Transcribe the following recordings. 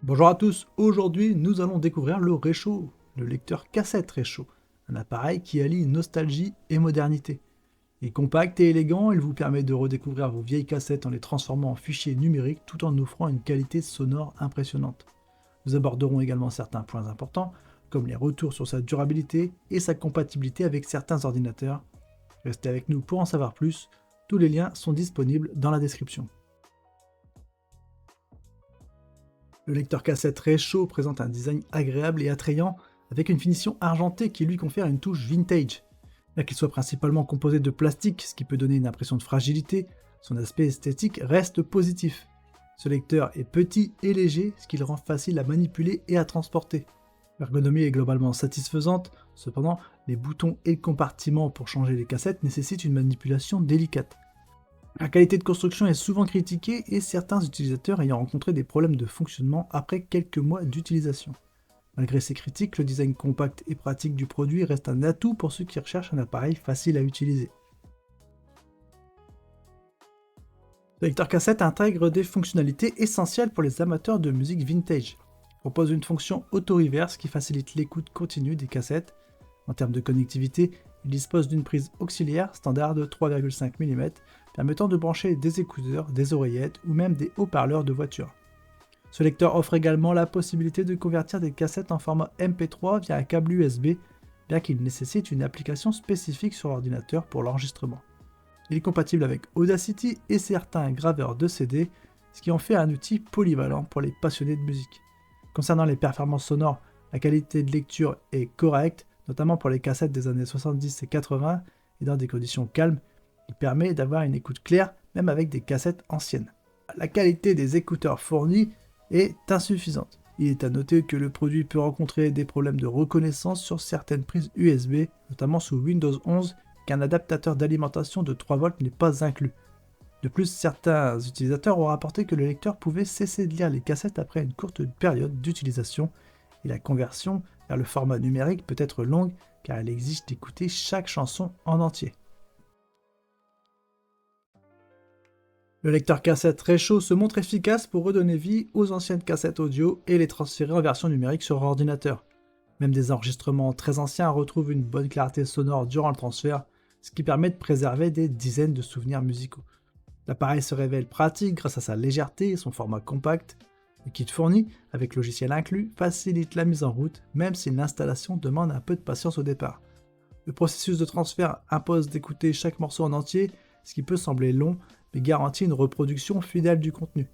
Bonjour à tous, aujourd'hui nous allons découvrir le Réchaud, le lecteur cassette Réchaud, un appareil qui allie nostalgie et modernité. Il est compact et élégant, il vous permet de redécouvrir vos vieilles cassettes en les transformant en fichiers numériques tout en offrant une qualité sonore impressionnante. Nous aborderons également certains points importants, comme les retours sur sa durabilité et sa compatibilité avec certains ordinateurs. Restez avec nous pour en savoir plus, tous les liens sont disponibles dans la description. Le lecteur cassette Réchaud présente un design agréable et attrayant, avec une finition argentée qui lui confère une touche vintage. Bien qu'il soit principalement composé de plastique, ce qui peut donner une impression de fragilité, son aspect esthétique reste positif. Ce lecteur est petit et léger, ce qui le rend facile à manipuler et à transporter. L'ergonomie est globalement satisfaisante, cependant, les boutons et le compartiment pour changer les cassettes nécessitent une manipulation délicate. La qualité de construction est souvent critiquée et certains utilisateurs ayant rencontré des problèmes de fonctionnement après quelques mois d'utilisation. Malgré ces critiques, le design compact et pratique du produit reste un atout pour ceux qui recherchent un appareil facile à utiliser. Le lecteur cassette intègre des fonctionnalités essentielles pour les amateurs de musique vintage. Il propose une fonction auto-reverse qui facilite l'écoute continue des cassettes. En termes de connectivité, il dispose d'une prise auxiliaire standard de 3,5 mm permettant de brancher des écouteurs, des oreillettes ou même des haut-parleurs de voiture. Ce lecteur offre également la possibilité de convertir des cassettes en format MP3 via un câble USB, bien qu'il nécessite une application spécifique sur l'ordinateur pour l'enregistrement. Il est compatible avec Audacity et certains graveurs de CD, ce qui en fait un outil polyvalent pour les passionnés de musique. Concernant les performances sonores, la qualité de lecture est correcte, notamment pour les cassettes des années 70 et 80, et dans des conditions calmes, il permet d'avoir une écoute claire, même avec des cassettes anciennes. La qualité des écouteurs fournis est insuffisante. Il est à noter que le produit peut rencontrer des problèmes de reconnaissance sur certaines prises USB, notamment sous Windows 11, qu'un adaptateur d'alimentation de 3 volts n'est pas inclus. De plus, certains utilisateurs ont rapporté que le lecteur pouvait cesser de lire les cassettes après une courte période d'utilisation, et la conversion vers le format numérique peut être longue car elle exige d'écouter chaque chanson en entier. Le lecteur cassette Réchaud se montre efficace pour redonner vie aux anciennes cassettes audio et les transférer en version numérique sur ordinateur. Même des enregistrements très anciens retrouvent une bonne clarté sonore durant le transfert, ce qui permet de préserver des dizaines de souvenirs musicaux. L'appareil se révèle pratique grâce à sa légèreté et son format compact. Le kit fourni, avec logiciel inclus, facilite la mise en route, même si l'installation demande un peu de patience au départ. Le processus de transfert impose d'écouter chaque morceau en entier, ce qui peut sembler long, mais garantit une reproduction fidèle du contenu.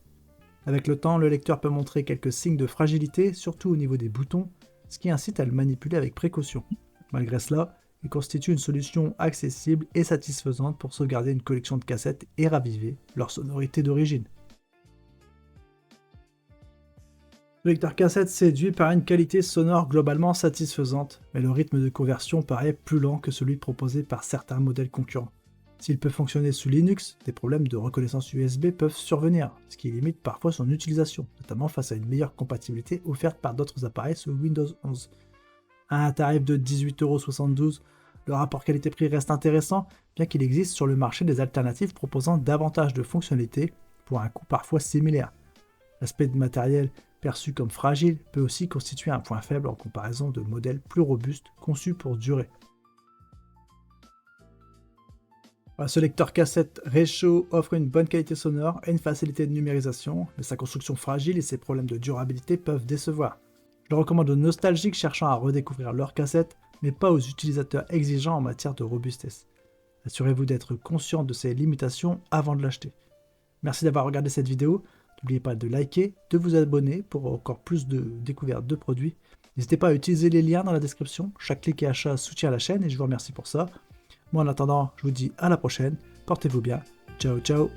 Avec le temps, le lecteur peut montrer quelques signes de fragilité, surtout au niveau des boutons, ce qui incite à le manipuler avec précaution. Malgré cela, il constitue une solution accessible et satisfaisante pour sauvegarder une collection de cassettes et raviver leur sonorité d'origine. Le lecteur cassette séduit par une qualité sonore globalement satisfaisante, mais le rythme de conversion paraît plus lent que celui proposé par certains modèles concurrents. S'il peut fonctionner sous Linux, des problèmes de reconnaissance USB peuvent survenir, ce qui limite parfois son utilisation, notamment face à une meilleure compatibilité offerte par d'autres appareils sous Windows 11. À un tarif de 18,72 €, le rapport qualité-prix reste intéressant, bien qu'il existe sur le marché des alternatives proposant davantage de fonctionnalités pour un coût parfois similaire. L'aspect de matériel perçu comme fragile peut aussi constituer un point faible en comparaison de modèles plus robustes conçus pour durer. Ce lecteur cassette Réchaud offre une bonne qualité sonore et une facilité de numérisation, mais sa construction fragile et ses problèmes de durabilité peuvent décevoir. Je le recommande aux nostalgiques cherchant à redécouvrir leur cassette, mais pas aux utilisateurs exigeants en matière de robustesse. Assurez-vous d'être conscient de ces limitations avant de l'acheter. Merci d'avoir regardé cette vidéo. N'oubliez pas de liker, de vous abonner pour encore plus de découvertes de produits. N'hésitez pas à utiliser les liens dans la description. Chaque clic et achat soutient la chaîne et je vous remercie pour ça. Moi en attendant, je vous dis à la prochaine. Portez-vous bien. Ciao ciao.